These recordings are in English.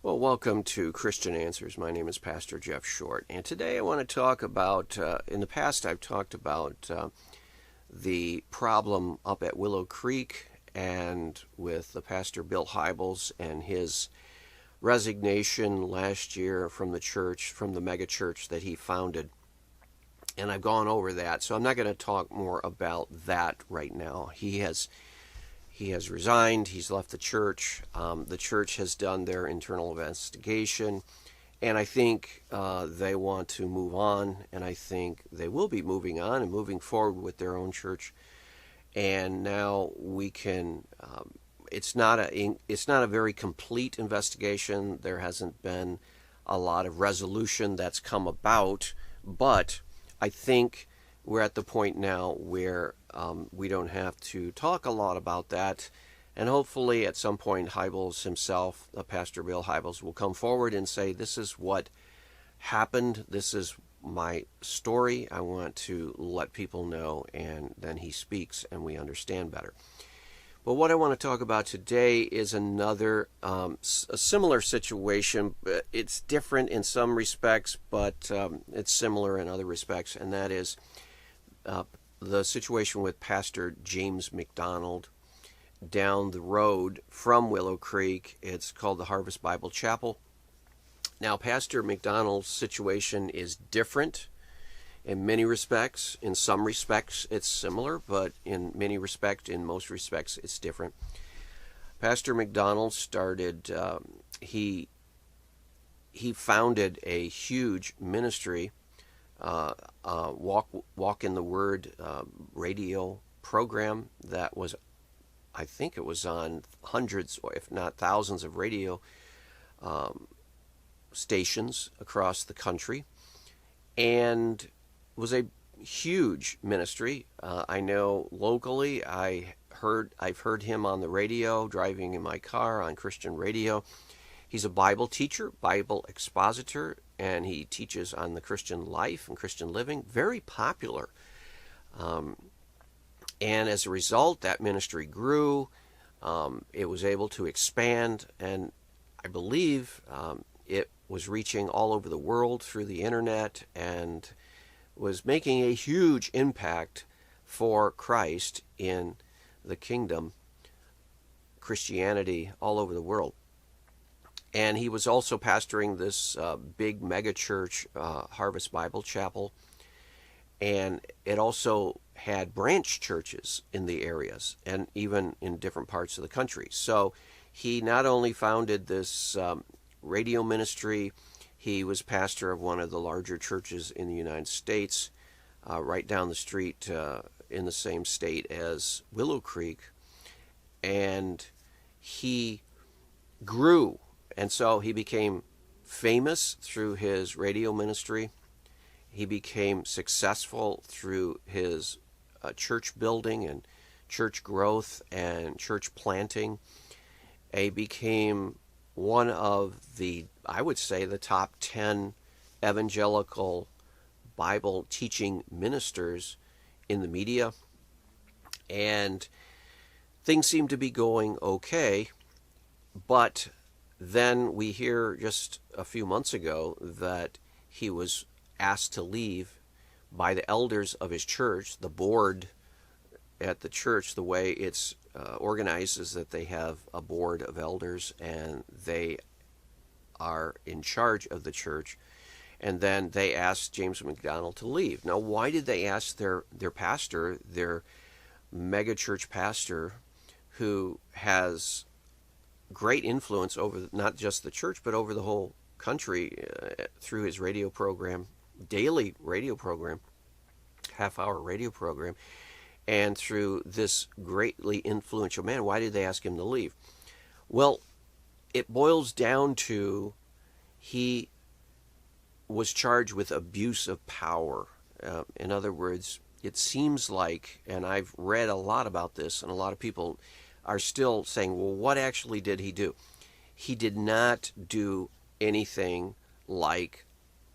Well, welcome to Christian Answers. My name is Pastor Jeff Short, and today I want to talk about, in the past I've talked about the problem up at Willow Creek and with the Pastor Bill Hybels and his resignation last year from the church, from the mega church that he founded. And I've gone over that, so I'm not going to talk more about that right now. He has resigned. He's left the church. The church has done their internal investigation, and I think they want to move on, and I think they will be moving on and moving forward with their own church. And now we can. It's not a very complete investigation. There hasn't been a lot of resolution that's come about, but I think we're at the point now where we don't have to talk a lot about that. And hopefully at some point Hybels himself, Pastor Bill Hybels, will come forward and say, this is what happened. This is my story. I want to let people know. And then he speaks and we understand better. But what I want to talk about today is another, a similar situation. It's different in some respects, but it's similar in other respects. And that is the situation with Pastor James McDonald down the road from Willow Creek. It's called the Harvest Bible Chapel. Now, Pastor McDonald's situation is different in many respects. In some respects, it's similar, but in most respects, it's different. Pastor McDonald started, he founded a huge ministry, Walk in the Word radio program that was, I think it was on hundreds, or if not thousands, of radio stations across the country, and was a huge ministry. I know locally, I've heard him on the radio, driving in my car on Christian radio. He's a Bible teacher, Bible expositor, and he teaches on the Christian life and Christian living. Very popular. And as a result, that ministry grew. It was able to expand, and I believe it was reaching all over the world through the internet and was making a huge impact for Christ in the kingdom, Christianity all over the world. And he was also pastoring this big mega church, Harvest Bible Chapel, and it also had branch churches in the areas and even in different parts of the country. So he not only founded this radio ministry, he was pastor of one of the larger churches in the United States, right down the street in the same state as Willow Creek. And he grew, and so he became famous through his radio ministry. He became successful through his church building and church growth and church planting. He became one of the, I would say, the top 10 evangelical Bible teaching ministers in the media. And things seem to be going okay, but then we hear just a few months ago that he was asked to leave by the elders of his church. The board at the church, the way it's organized, is that they have a board of elders and they are in charge of the church. And then they asked James McDonald to leave. Now, why did they ask their pastor, their mega church pastor, who has great influence over not just the church but over the whole country through his radio program, daily radio program, half-hour radio program, and through this greatly influential man? Why did they ask him to leave? Well, it boils down to he was charged with abuse of power. In other words, it seems like, and I've read a lot about this, and a lot of people are still saying, well, what actually did he do? He did not do anything like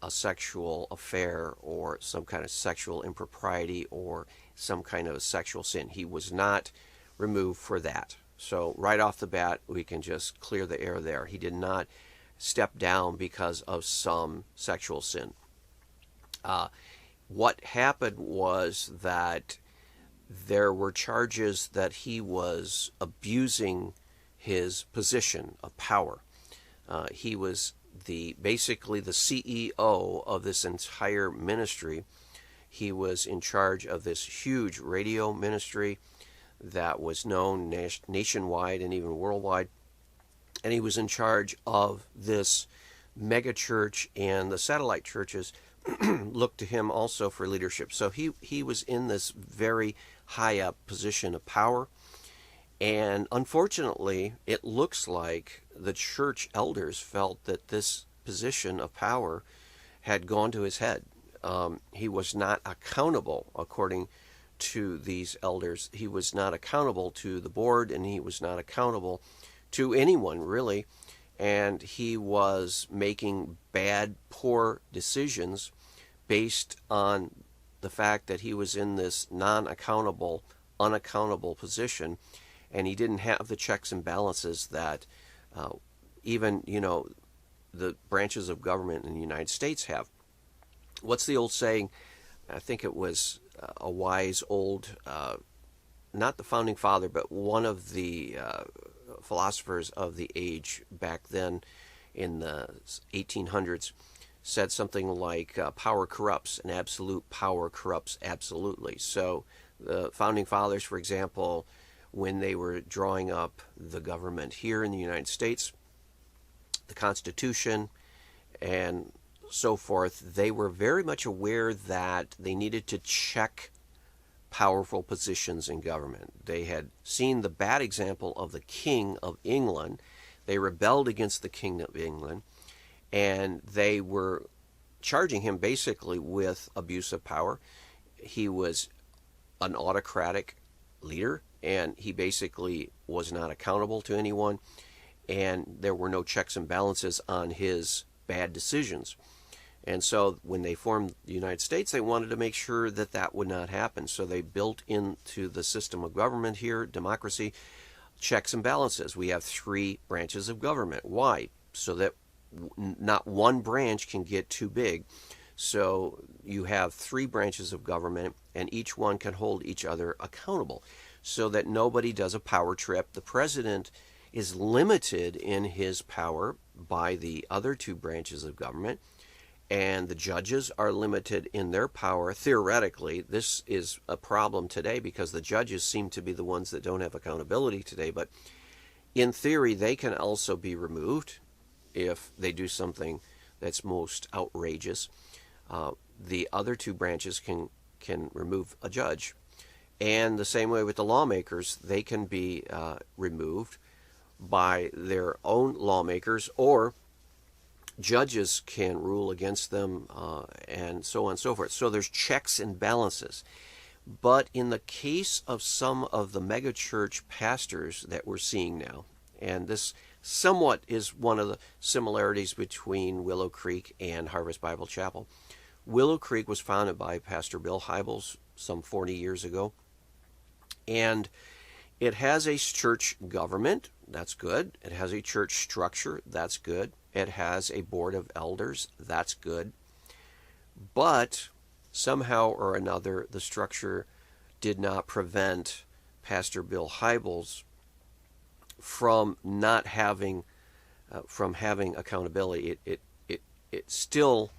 a sexual affair or some kind of sexual impropriety or some kind of sexual sin. He was not removed for that. So right off the bat, we can just clear the air there. He did not stepped down because of some sexual sin. What happened was that there were charges that he was abusing his position of power. He was basically the CEO of this entire ministry. He was in charge of this huge radio ministry that was known nationwide and even worldwide. And he was in charge of this mega church, and the satellite churches looked to him also for leadership. So he was in this very high up position of power. And unfortunately, it looks like the church elders felt that this position of power had gone to his head. He was not accountable, according to these elders. He was not accountable to the board, and he was not accountable to anyone, really. And he was making bad, poor decisions based on the fact that he was in this non-accountable, unaccountable position, and he didn't have the checks and balances that even, the branches of government in the United States have. What's the old saying? I think it was a wise old, not the founding father, but one of the philosophers of the age back then in the 1800s said something like power corrupts, and absolute power corrupts absolutely. So the founding fathers, for example, when they were drawing up the government here in the United States, the Constitution, and so forth, they were very much aware that they needed to check powerful positions in government. They had seen the bad example of the King of England. They rebelled against the King of England, and they were charging him basically with abuse of power. He was an autocratic leader, and he basically was not accountable to anyone, and there were no checks and balances on his bad decisions. And so when they formed the United States, they wanted to make sure that that would not happen. So they built into the system of government here, democracy, checks and balances. We have 3 branches of government. Why? So that not one branch can get too big. So you have 3 branches of government, and each one can hold each other accountable so that nobody does a power trip. The president is limited in his power by the other 2 branches of government, and the judges are limited in their power. Theoretically, this is a problem today because the judges seem to be the ones that don't have accountability today, but in theory, they can also be removed if they do something that's most outrageous. The other 2 branches can remove a judge. And the same way with the lawmakers, they can be removed by their own lawmakers, or judges can rule against them, and so on and so forth. So there's checks and balances. But in the case of some of the megachurch pastors that we're seeing now, and this somewhat is one of the similarities between Willow Creek and Harvest Bible Chapel. Willow Creek was founded by Pastor Bill Hybels some 40 years ago, and it has a church government. That's good. It has a church structure. That's good. It has a board of elders. That's good. But somehow or another, the structure did not prevent Pastor Bill Hybels from not having accountability. It still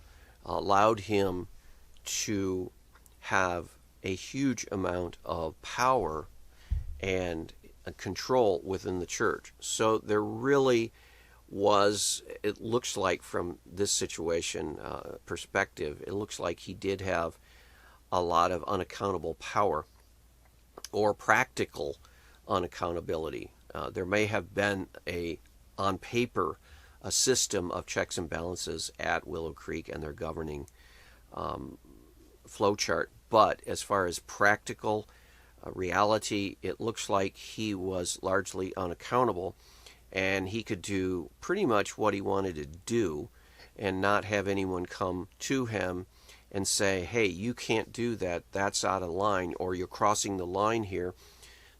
allowed him to have a huge amount of power and control within the church. So there really was, it looks like from this situation perspective, it looks like he did have a lot of unaccountable power or practical unaccountability. There may have been on paper, a system of checks and balances at Willow Creek and their governing flow chart. But as far as practical reality, it looks like he was largely unaccountable, and he could do pretty much what he wanted to do and not have anyone come to him and say, hey, you can't do that, that's out of line, or you're crossing the line here.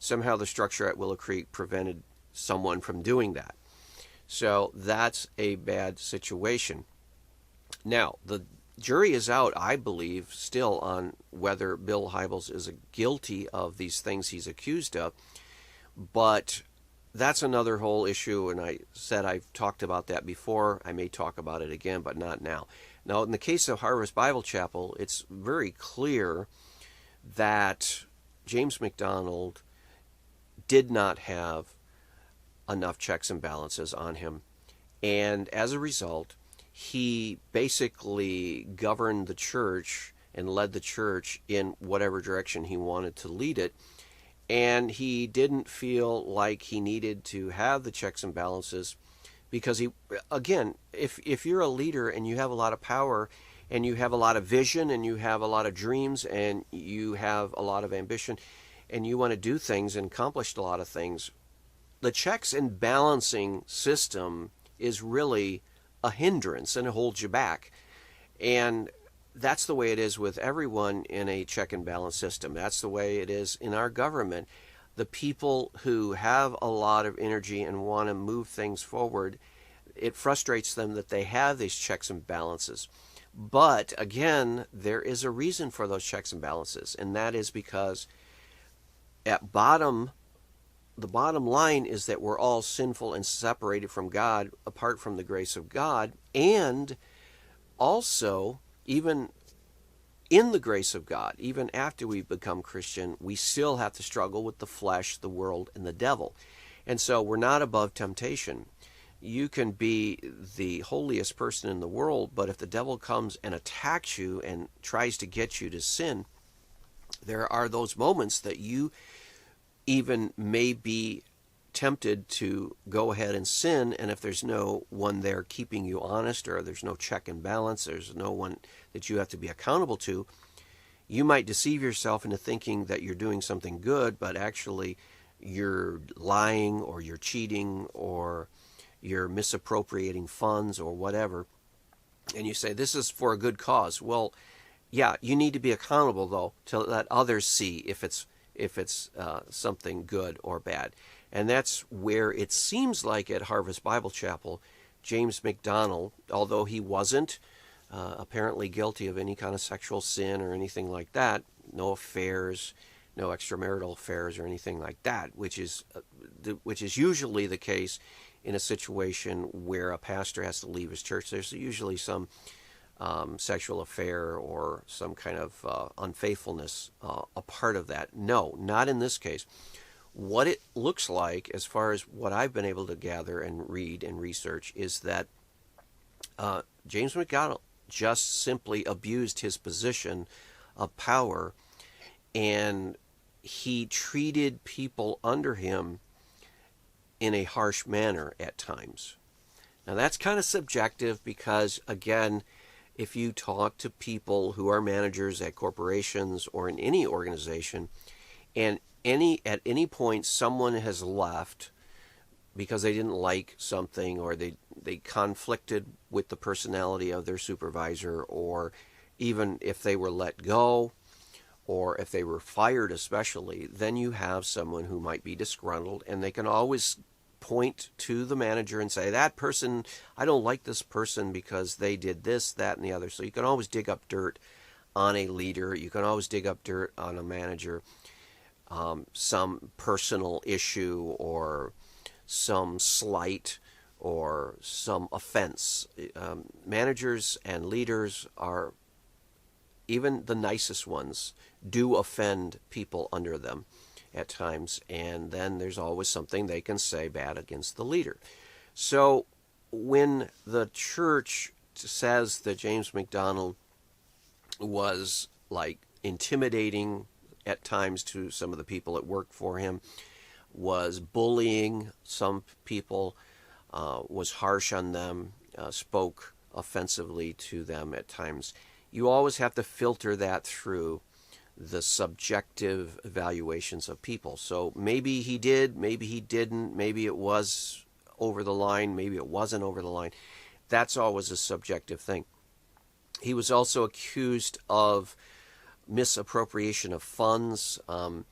Somehow the structure at Willow Creek prevented someone from doing that. So that's a bad situation. Now, the jury is out, I believe, still on whether Bill Hybels is guilty of these things he's accused of. But that's another whole issue, and I said I've talked about that before. I may talk about it again, but not now. Now, in the case of Harvest Bible Chapel, it's very clear that James McDonald did not have enough checks and balances on him. And as a result, he basically governed the church and led the church in whatever direction he wanted to lead it. And he didn't feel like he needed to have the checks and balances because he, again, if you're a leader and you have a lot of power and you have a lot of vision and you have a lot of dreams and you have a lot of ambition and you want to do things and accomplish a lot of things, the checks and balancing system is really a hindrance and it holds you back. And that's the way it is with everyone in a check and balance system. That's the way it is in our government. The people who have a lot of energy and want to move things forward, it frustrates them that they have these checks and balances. But again, there is a reason for those checks and balances, and that is because the bottom line is that we're all sinful and separated from God, apart from the grace of God, and also, even in the grace of God, even after we become Christian, we still have to struggle with the flesh, the world, and the devil. And so we're not above temptation. You can be the holiest person in the world, but if the devil comes and attacks you and tries to get you to sin, there are those moments that you even may be tempted to go ahead and sin, and if there's no one there keeping you honest, or there's no check and balance, there's no one that you have to be accountable to, you might deceive yourself into thinking that you're doing something good, but actually you're lying, or you're cheating, or you're misappropriating funds, or whatever. And you say, this is for a good cause. Well, yeah, you need to be accountable, though, to let others see if it's something good or bad. And that's where it seems like at Harvest Bible Chapel, James McDonald, although he wasn't apparently guilty of any kind of sexual sin or anything like that, no affairs, no extramarital affairs or anything like that, which is usually the case in a situation where a pastor has to leave his church. There's usually some sexual affair or some kind of unfaithfulness a part of that. No, not in this case. What it looks like, as far as what I've been able to gather and read and research, is that James McDonald just simply abused his position of power, and he treated people under him in a harsh manner at times. Now that's kind of subjective because, again, if you talk to people who are managers at corporations or in any organization, and at any point someone has left because they didn't like something, or they conflicted with the personality of their supervisor, or even if they were let go, or if they were fired especially, then you have someone who might be disgruntled, and they can always point to the manager and say, that person, I don't like this person because they did this, that, and the other. So you can always dig up dirt on a leader. You can always dig up dirt on a manager. Some personal issue or some slight or some offense. Managers and leaders are, even the nicest ones, do offend people under them at times, and then there's always something they can say bad against the leader. So when the church says that James McDonald was like intimidating at times to some of the people that worked for him, was bullying some people, was harsh on them, spoke offensively to them at times, you always have to filter that through the subjective evaluations of people. So maybe he did, maybe he didn't, maybe it was over the line, maybe it wasn't over the line. That's always a subjective thing. He was also accused of misappropriation of funds, and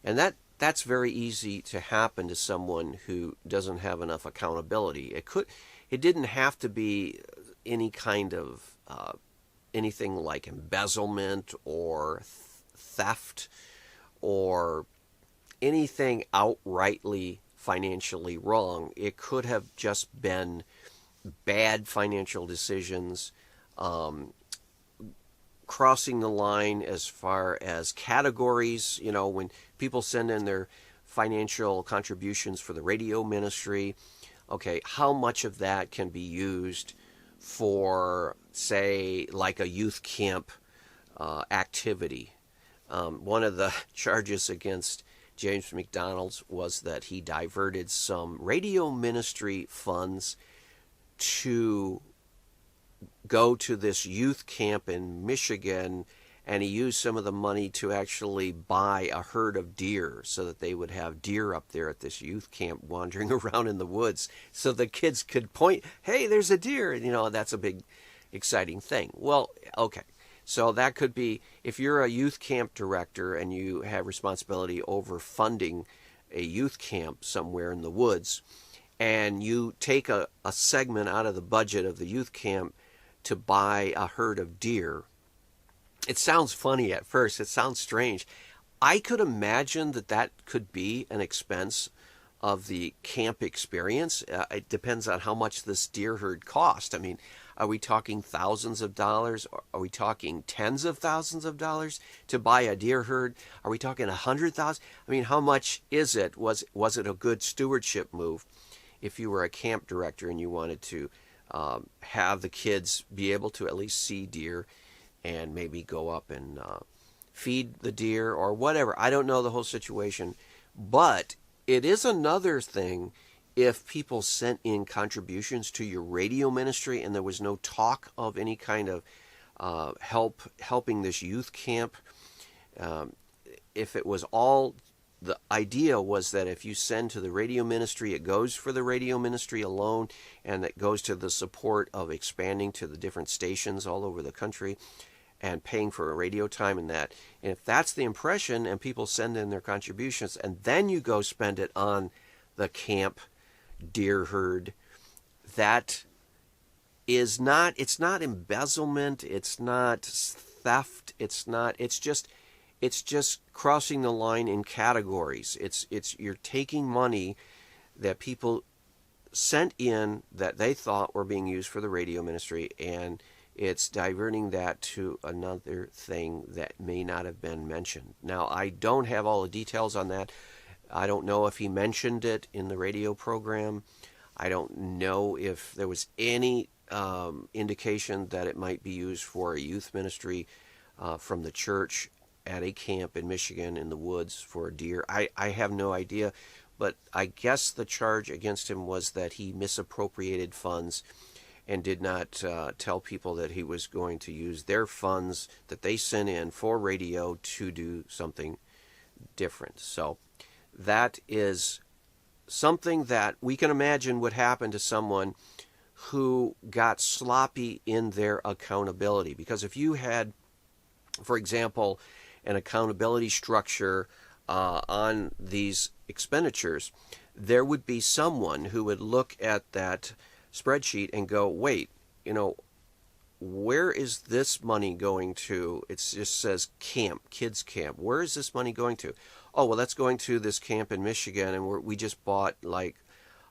that that's very easy to happen to someone who doesn't have enough accountability. It didn't have to be any kind of anything like embezzlement or theft or anything outrightly financially wrong. It could have just been bad financial decisions, crossing the line as far as categories. When people send in their financial contributions for the radio ministry, okay, how much of that can be used for, say, like a youth camp activity? One of the charges against James McDonald was that he diverted some radio ministry funds to go to this youth camp in Michigan, and he used some of the money to actually buy a herd of deer so that they would have deer up there at this youth camp wandering around in the woods so the kids could point, hey, there's a deer. And, that's a big, exciting thing. Well, okay. So that could be, if you're a youth camp director and you have responsibility over funding a youth camp somewhere in the woods, and you take a segment out of the budget of the youth camp to buy a herd of deer, it sounds funny at first. It sounds strange. I could imagine that could be an expense of the camp experience. It depends on how much this deer herd cost. I mean, are we talking thousands of dollars? Are we talking tens of thousands of dollars to buy a deer herd? Are we talking 100,000? I mean, how much is it? Was it a good stewardship move if you were a camp director and you wanted to have the kids be able to at least see deer and maybe go up and feed the deer or whatever? I don't know the whole situation, but it is another thing if people sent in contributions to your radio ministry and there was no talk of any kind of helping this youth camp. If it was all, the idea was that if you send to the radio ministry, it goes for the radio ministry alone, and it goes to the support of expanding to the different stations all over the country and paying for a radio time and that. And if that's the impression and people send in their contributions and then you go spend it on the camp deer herd, that is not, it's not embezzlement, it's not theft, it's just crossing the line in categories. It's you're taking money that people sent in that they thought were being used for the radio ministry, and it's diverting that to another thing that may not have been mentioned. Now, I don't have all the details on that. I don't know if he mentioned it in the radio program. I don't know if there was any indication that it might be used for a youth ministry from the church at a camp in Michigan in the woods for a deer. I have no idea, but I guess the charge against him was that he misappropriated funds and did not tell people that he was going to use their funds that they sent in for radio to do something different. So that is something that we can imagine would happen to someone who got sloppy in their accountability. Because if you had, for example, an accountability structure on these expenditures, there would be someone who would look at that spreadsheet and go, wait, where is this money going to? It just says camp, kids camp. Where is this money going to? Oh, well, that's going to this camp in Michigan, and we just bought like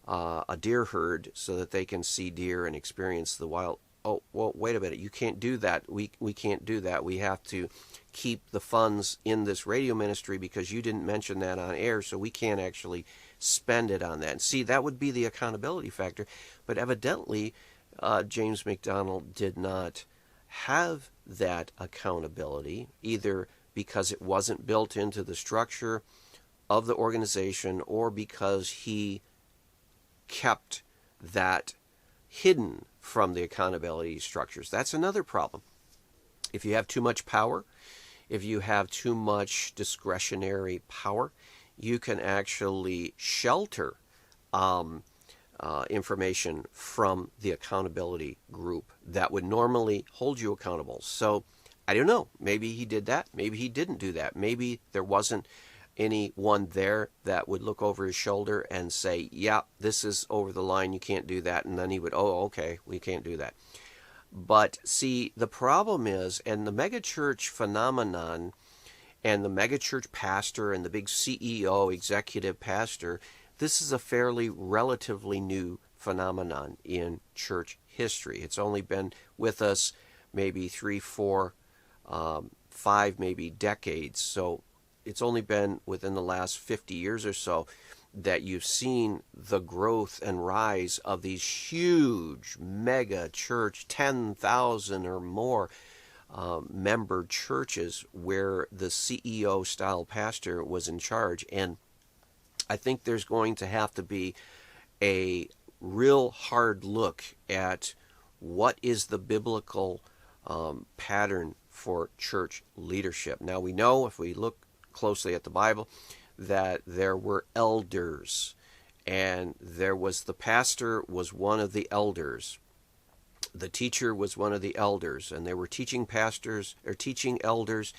a deer herd so that they can see deer and experience the wild. Oh, well, wait a minute. You can't do that. We can't do that. We have to keep the funds in this radio ministry because you didn't mention that on air, so we can't actually spend it on that. And see, that would be the accountability factor. But evidently, James McDonald did not have that accountability, either because it wasn't built into the structure of the organization or because he kept that hidden from the accountability structures. That's another problem. If you have too much power, if you have too much discretionary power, you can actually shelter information from the accountability group that would normally hold you accountable. So I don't know. Maybe he did that. Maybe he didn't do that. Maybe there wasn't anyone there that would look over his shoulder and say, yeah, this is over the line, you can't do that. And then he would, oh, okay, we can't do that. But see, the problem is, and the megachurch phenomenon and the megachurch pastor and the big CEO, executive pastor, this is a fairly relatively new phenomenon in church history. It's only been with us maybe 3, 4, 5, maybe decades. So it's only been within the last 50 years or so that you've seen the growth and rise of these huge mega church, 10,000 or more member churches where the CEO style pastor was in charge. And I think there's going to have to be a real hard look at what is the biblical pattern for church leadership. Now, we know, if we look closely at the Bible, that there were elders, and there was the pastor was one of the elders. The teacher was one of the elders, and there were teaching pastors or teaching elders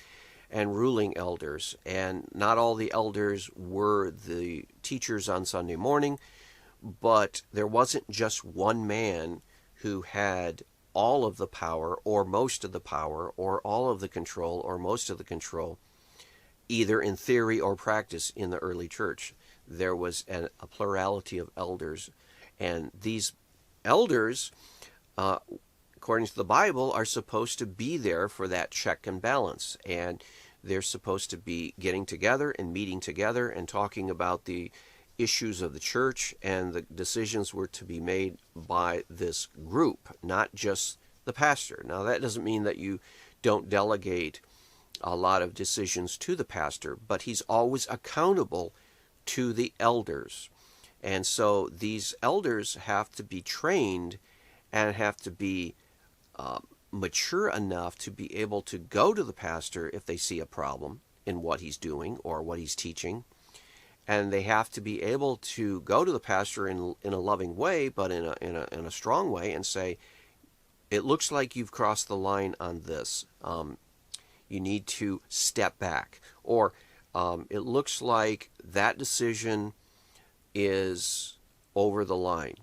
and ruling elders. And not all the elders were the teachers on Sunday morning, but there wasn't just one man who had all of the power or most of the power or all of the control or most of the control, either in theory or practice in the early church. There was a plurality of elders. And these elders, according to the Bible, are supposed to be there for that check and balance. And they're supposed to be getting together and meeting together and talking about the issues of the church, and the decisions were to be made by this group, not just the pastor. Now, that doesn't mean that you don't delegate a lot of decisions to the pastor, but he's always accountable to the elders. And so these elders have to be trained and have to be mature enough to be able to go to the pastor if they see a problem in what he's doing or what he's teaching. And they have to be able to go to the pastor in a loving way, but in a strong way, and say, it looks like you've crossed the line on this. You need to step back. Or it looks like that decision is over the line.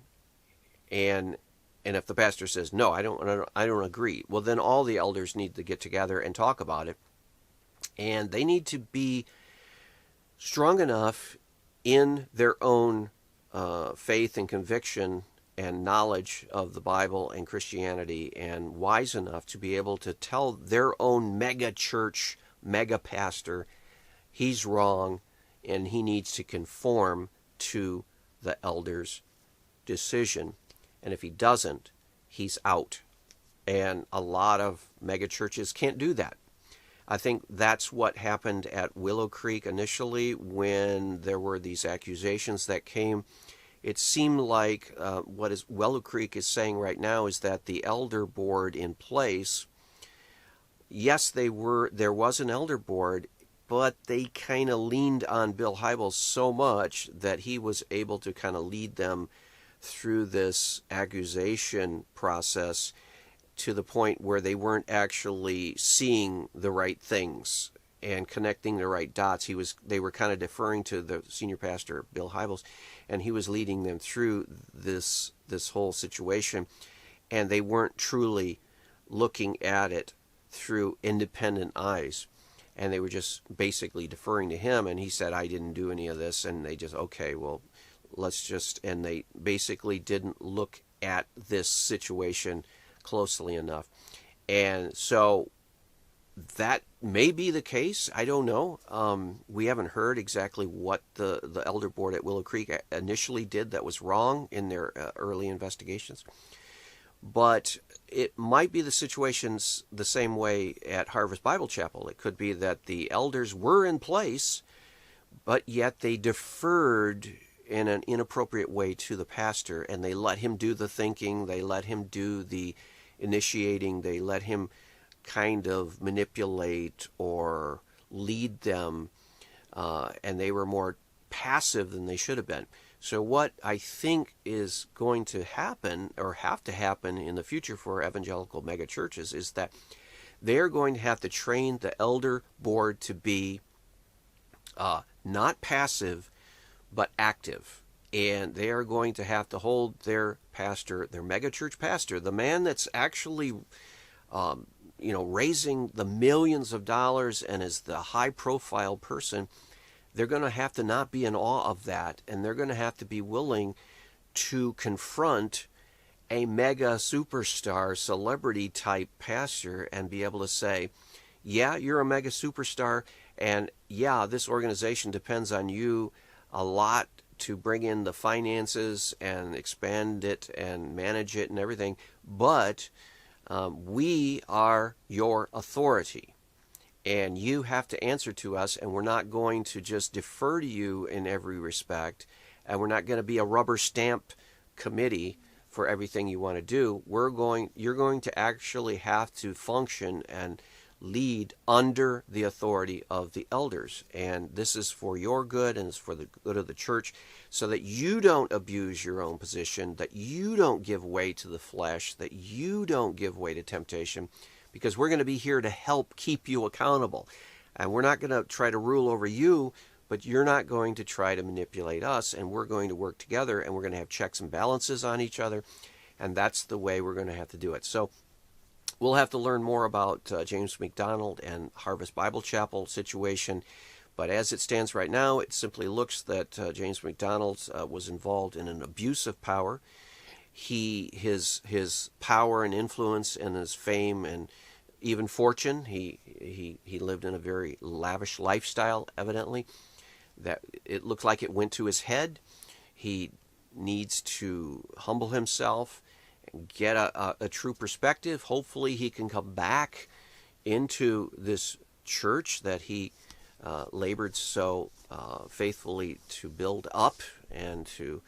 And if the pastor says, no, I don't agree, well, then all the elders need to get together and talk about it. And they need to be strong enough in their own faith and conviction and knowledge of the Bible and Christianity, and wise enough to be able to tell their own mega church, mega pastor, he's wrong and he needs to conform to the elder's decision. And if he doesn't, he's out. And a lot of mega churches can't do that. I think that's what happened at Willow Creek initially when there were these accusations that came. It seemed like what Willow Creek is saying right now is that the elder board in place, yes, there was an elder board, but they kind of leaned on Bill Hybels so much that he was able to kind of lead them through this accusation process to the point where they weren't actually seeing the right things and connecting the right dots. They were kind of deferring to the senior pastor, Bill Hybels, and he was leading them through this whole situation, and they weren't truly looking at it through independent eyes, and they were just basically deferring to him, and he said, I didn't do any of this, and they just, okay, well, and they basically didn't look at this situation closely enough. And so that may be the case. I don't know. We haven't heard exactly what the elder board at Willow Creek initially did that was wrong in their early investigations. But it might be the situations the same way at Harvest Bible Chapel. It could be that the elders were in place, but yet they deferred in an inappropriate way to the pastor, and they let him do the thinking, they let him do the initiating, they let him kind of manipulate or lead them, and they were more passive than they should have been. So what I think is going to happen, or have to happen in the future for evangelical megachurches, is that they're going to have to train the elder board to be not passive, but active. And they are going to have to hold their pastor, their megachurch pastor, the man that's actually, raising the millions of dollars and is the high-profile person. They're going to have to not be in awe of that, and they're going to have to be willing to confront a mega superstar, celebrity-type pastor and be able to say, yeah, you're a mega superstar, and yeah, this organization depends on you a lot to bring in the finances and expand it and manage it and everything, but we are your authority. And you have to answer to us, and we're not going to just defer to you in every respect, and we're not going to be a rubber stamp committee for everything you want to do. You're going to actually have to function and lead under the authority of the elders. And this is for your good, and it's for the good of the church, so that you don't abuse your own position, that you don't give way to the flesh, that you don't give way to temptation, because we're going to be here to help keep you accountable. And we're not going to try to rule over you, but you're not going to try to manipulate us, and we're going to work together, and we're going to have checks and balances on each other, and that's the way we're going to have to do it. So we'll have to learn more about James McDonald and Harvest Bible Chapel situation, but as it stands right now, it simply looks that James McDonald was involved in an abuse of power. His power and influence and his fame and even fortune, he lived in a very lavish lifestyle, evidently, that it looked like it went to his head. He needs to humble himself and get a true perspective. Hopefully he can come back into this church that he labored so faithfully to build up and to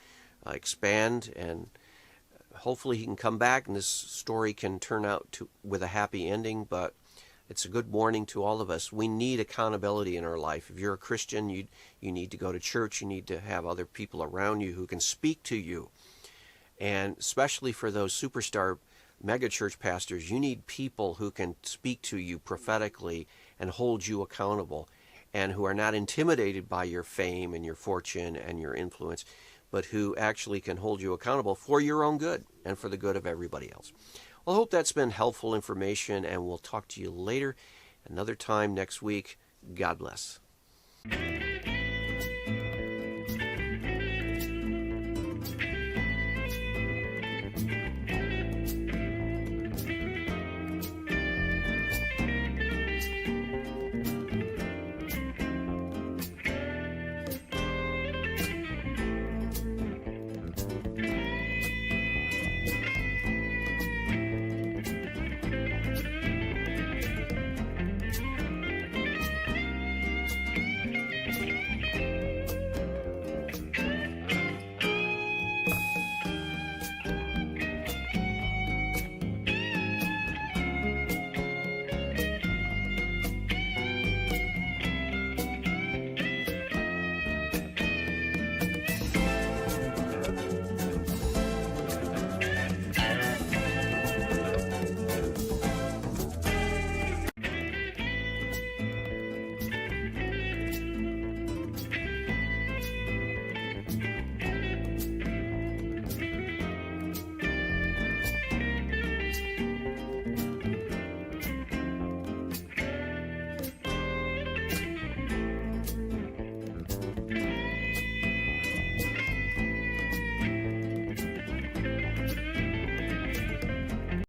expand, and hopefully he can come back and this story can turn out with a happy ending. But it's a good warning to all of us. We need accountability in our life. If you're a Christian, you need to go to church. You need to have other people around you who can speak to you. And especially for those superstar megachurch pastors, you need people who can speak to you prophetically and hold you accountable, and who are not intimidated by your fame and your fortune and your influence, but who actually can hold you accountable for your own good and for the good of everybody else. Well, I hope that's been helpful information, and we'll talk to you later, another time next week. God bless.